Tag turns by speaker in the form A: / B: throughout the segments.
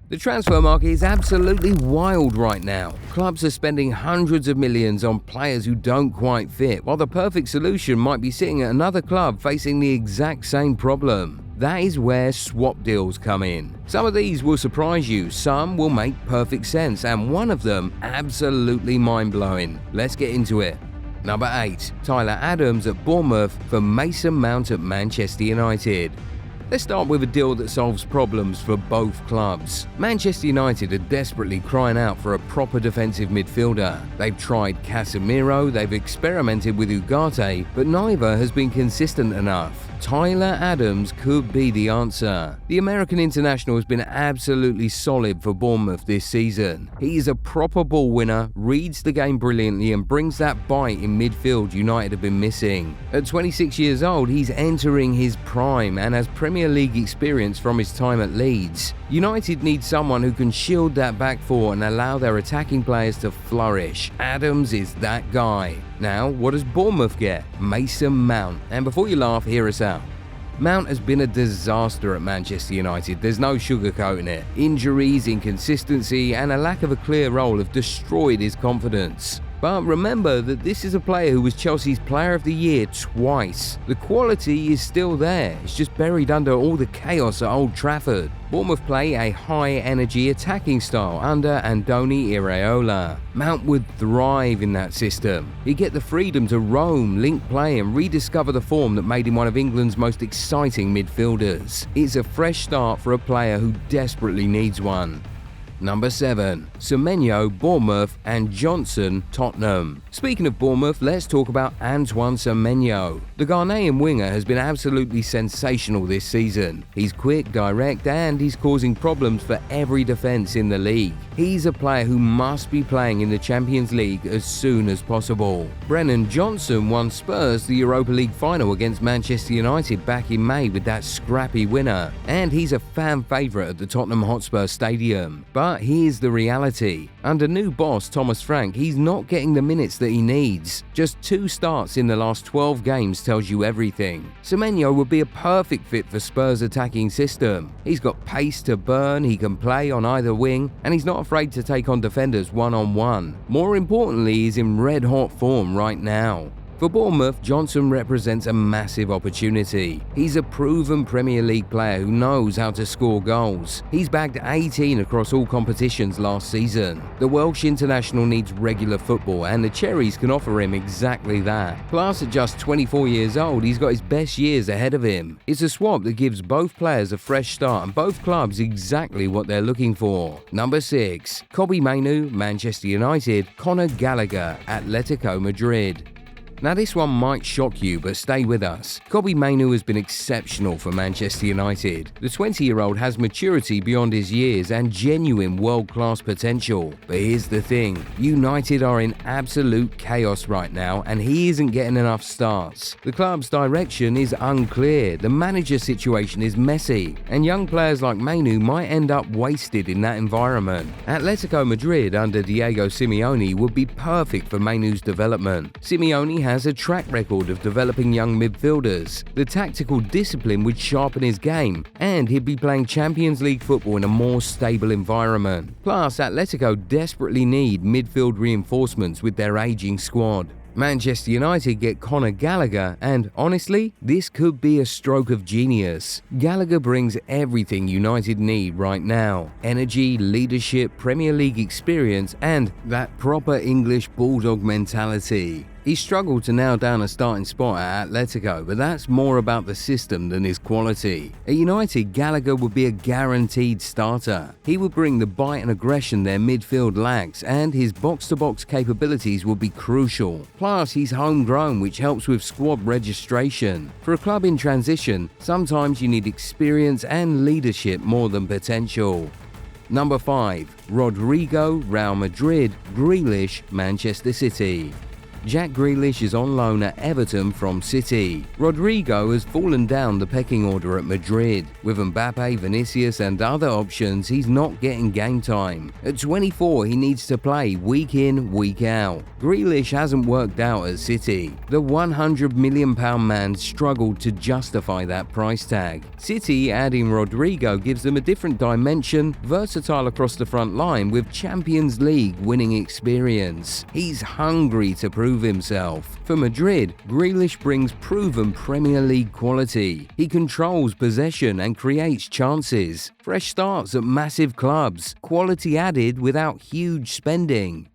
A: The transfer market is absolutely wild right now. Clubs are spending hundreds of millions on players who don't quite fit, while the perfect solution might be sitting at another club facing the exact same problem. That is where swap deals come in. Some of these will surprise you, some will make perfect sense, and one of them absolutely mind-blowing. Let's get into it. Number 8. Tyler Adams at Bournemouth for Mason Mount at Manchester United. Let's start with a deal that solves problems for both clubs. Manchester United are desperately crying out for a proper defensive midfielder. They've tried Casemiro, they've experimented with Ugarte, but neither has been consistent enough. Tyler Adams could be the answer. The American international has been absolutely solid for Bournemouth this season. He is a proper ball winner, reads the game brilliantly and brings that bite in midfield United have been missing. At 26 years old, he's entering his prime and has Premier League experience from his time at Leeds. United need someone who can shield that back four and allow their attacking players to flourish. Adams is that guy. Now, what does Bournemouth get? Mason Mount. And before you laugh, hear us out. Mount has been a disaster at Manchester United, there's no sugarcoating it. Injuries, inconsistency and a lack of a clear role have destroyed his confidence. But remember that this is a player who was Chelsea's Player of the Year twice. The quality is still there, it's just buried under all the chaos at Old Trafford. Bournemouth play a high-energy attacking style under Andoni Iraola. Mount would thrive in that system. He'd get the freedom to roam, link play and rediscover the form that made him one of England's most exciting midfielders. It's a fresh start for a player who desperately needs one. Number 7. Semeno, Bournemouth and Johnson, Tottenham. Speaking of Bournemouth, let's talk about Antoine Semeno. The Ghanaian winger has been absolutely sensational this season. He's quick, direct and he's causing problems for every defence in the league. He's a player who must be playing in the Champions League as soon as possible. Brennan Johnson won Spurs the Europa League final against Manchester United back in May with that scrappy winner. And he's a fan favourite at the Tottenham Hotspur Stadium. But here's the reality. Under new boss Thomas Frank, he's not getting the minutes that he needs. Just 2 starts in the last 12 games tells you everything. Semeno would be a perfect fit for Spurs' attacking system. He's got pace to burn, he can play on either wing, and he's not afraid to take on defenders one-on-one. More importantly, he's in red-hot form right now. For Bournemouth, Johnson represents a massive opportunity. He's a proven Premier League player who knows how to score goals. He's bagged 18 across all competitions last season. The Welsh international needs regular football and the Cherries can offer him exactly that. Plus, at just 24 years old, he's got his best years ahead of him. It's a swap that gives both players a fresh start and both clubs exactly what they're looking for. Number 6. Kobbie Mainoo, Manchester United, Conor Gallagher, Atletico Madrid. Now this one might shock you, but stay with us. Kobbie Mainoo has been exceptional for Manchester United. The 20-year-old has maturity beyond his years and genuine world-class potential. But here's the thing, United are in absolute chaos right now and he isn't getting enough starts. The club's direction is unclear, the manager situation is messy, and young players like Mainoo might end up wasted in that environment. Atletico Madrid under Diego Simeone would be perfect for Mainoo's development. Simeone has a track record of developing young midfielders. The tactical discipline would sharpen his game, and he'd be playing Champions League football in a more stable environment. Plus, Atletico desperately need midfield reinforcements with their aging squad. Manchester United get Conor Gallagher, and honestly, this could be a stroke of genius. Gallagher brings everything United need right now: energy, leadership, Premier League experience, and that proper English bulldog mentality. He struggled to nail down a starting spot at Atletico, but that's more about the system than his quality. At United, Gallagher would be a guaranteed starter. He would bring the bite and aggression their midfield lacks, and his box-to-box capabilities would be crucial. Plus, he's homegrown, which helps with squad registration. For a club in transition, sometimes you need experience and leadership more than potential. Number 5. Rodrigo, Real Madrid, Grealish, Manchester City. Jack Grealish is on loan at Everton from City. Rodrigo has fallen down the pecking order at Madrid. With Mbappe, Vinícius and other options, he's not getting game time. At 24, he needs to play week in, week out. Grealish hasn't worked out at City. The £100 million man struggled to justify that price tag. City adding Rodrigo gives them a different dimension, versatile across the front line with Champions League winning experience. He's hungry to prove himself. For Madrid, Grealish brings proven Premier League quality. He controls possession and creates chances. Fresh starts at massive clubs. Quality added without huge spending.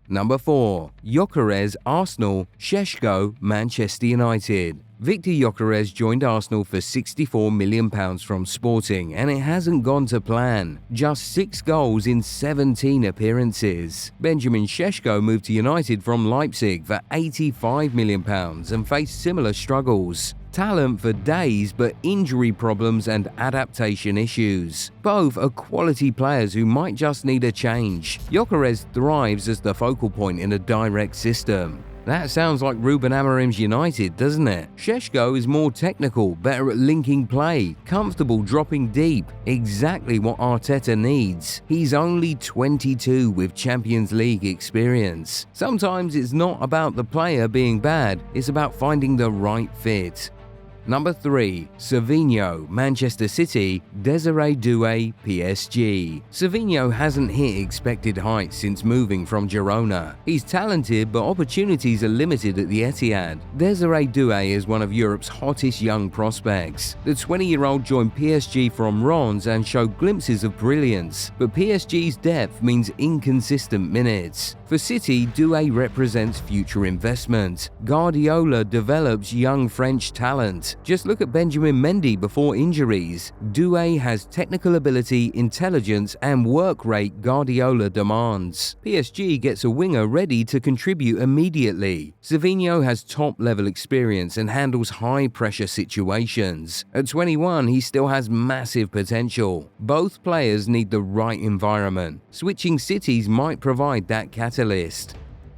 A: Number 4. Gyökeres, Arsenal, Šeško, Manchester United. Victor Gyökeres joined Arsenal for £64 million from Sporting, and it hasn't gone to plan. Just 6 goals in 17 appearances. Benjamin Šeško moved to United from Leipzig for £85 million and faced similar struggles. Talent for days, but injury problems and adaptation issues. Both are quality players who might just need a change. Gyökeres thrives as the focal point in a direct system. That sounds like Ruben Amorim's United, doesn't it? Šeško is more technical, better at linking play, comfortable dropping deep, exactly what Arteta needs. He's only 22 with Champions League experience. Sometimes it's not about the player being bad, it's about finding the right fit. Number 3. Semeno, Manchester City, Désiré Doué, PSG. Semeno hasn't hit expected heights since moving from Girona. He's talented, but opportunities are limited at the Etihad. Désiré Doué is one of Europe's hottest young prospects. The 20-year-old joined PSG from Rennes and showed glimpses of brilliance, but PSG's depth means inconsistent minutes. For City, Doué represents future investment. Guardiola develops young French talent. Just look at Benjamin Mendy before injuries. Doué has technical ability, intelligence, and work rate Guardiola demands. PSG gets a winger ready to contribute immediately. Semeno has top-level experience and handles high-pressure situations. At 21, he still has massive potential. Both players need the right environment. Switching cities might provide that catalyst.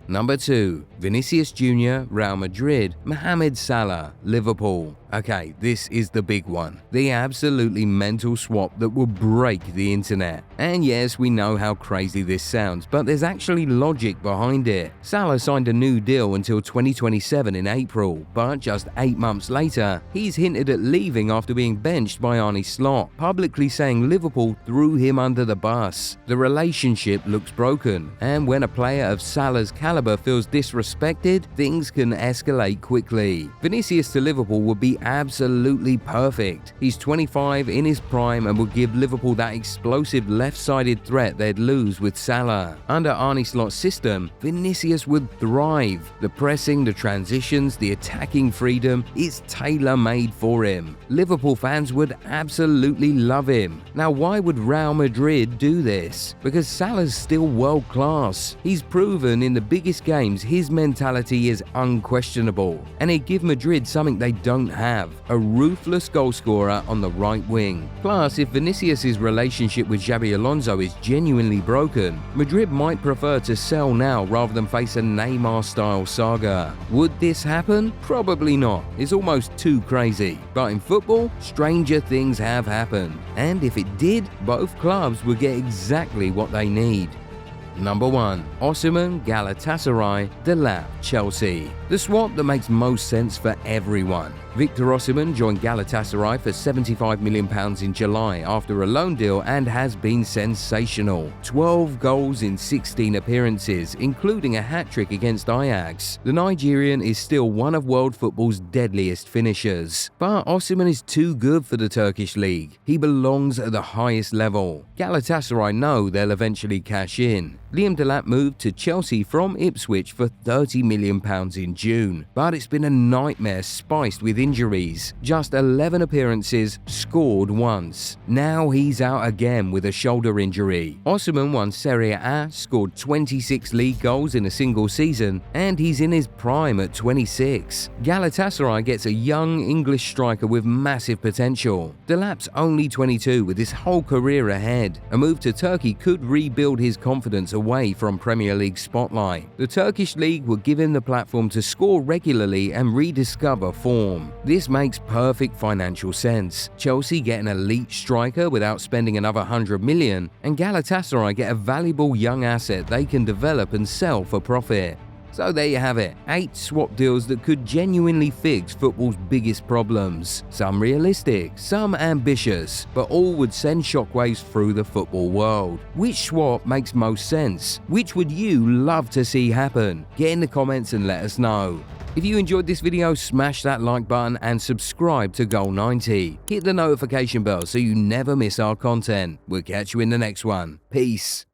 A: Number 2. Vinícius Jr, Real Madrid, Mohamed Salah, Liverpool. Okay, this is the big one. The absolutely mental swap that will break the internet. And yes, we know how crazy this sounds, but there's actually logic behind it. Salah signed a new deal until 2027 in April, but just 8 months later, he's hinted at leaving after being benched by Arne Slot, publicly saying Liverpool threw him under the bus. The relationship looks broken, and when a player of Salah's caliber feels disrespected, things can escalate quickly. Vinícius to Liverpool would be absolutely perfect. He's 25 in his prime and would give Liverpool that explosive left-sided threat they'd lose with Salah. Under Arne Slot's system, Vinícius would thrive. The pressing, the transitions, the attacking freedom is tailor-made for him. Liverpool fans would absolutely love him. Now, why would Real Madrid do this? Because Salah's still world-class. He's proven in the biggest games his mentality is unquestionable, and it'd give Madrid something they don't have. A ruthless goalscorer on the right wing. Plus, if Vinícius' relationship with Xabi Alonso is genuinely broken, Madrid might prefer to sell now rather than face a Neymar-style saga. Would this happen? Probably not. It's almost too crazy. But in football, stranger things have happened. And if it did, both clubs would get exactly what they need. Number 1. Osimhen, Galatasaray, Delap, Chelsea. The swap that makes most sense for everyone. Victor Osimhen joined Galatasaray for £75 million in July after a loan deal and has been sensational. 12 goals in 16 appearances, including a hat-trick against Ajax. The Nigerian is still one of world football's deadliest finishers. But Osimhen is too good for the Turkish league. He belongs at the highest level. Galatasaray know they'll eventually cash in. Liam Delap moved to Chelsea from Ipswich for £30 million in June, but it's been a nightmare spiced with injuries. Just 11 appearances, scored once. Now he's out again with a shoulder injury. Osimhen won Serie A, scored 26 league goals in a single season, and he's in his prime at 26. Galatasaray gets a young English striker with massive potential. Delap's only 22 with his whole career ahead. A move to Turkey could rebuild his confidence away from Premier League spotlight. The Turkish league would give him the platform to score regularly and rediscover form. This makes perfect financial sense. Chelsea get an elite striker without spending another 100 million, and Galatasaray get a valuable young asset they can develop and sell for profit. So there you have it, 8 swap deals that could genuinely fix football's biggest problems. Some realistic, some ambitious, but all would send shockwaves through the football world. Which swap makes most sense? Which would you love to see happen? Get in the comments and let us know. If you enjoyed this video, smash that like button and subscribe to Goal 90. Hit the notification bell so you never miss our content. We'll catch you in the next one. Peace.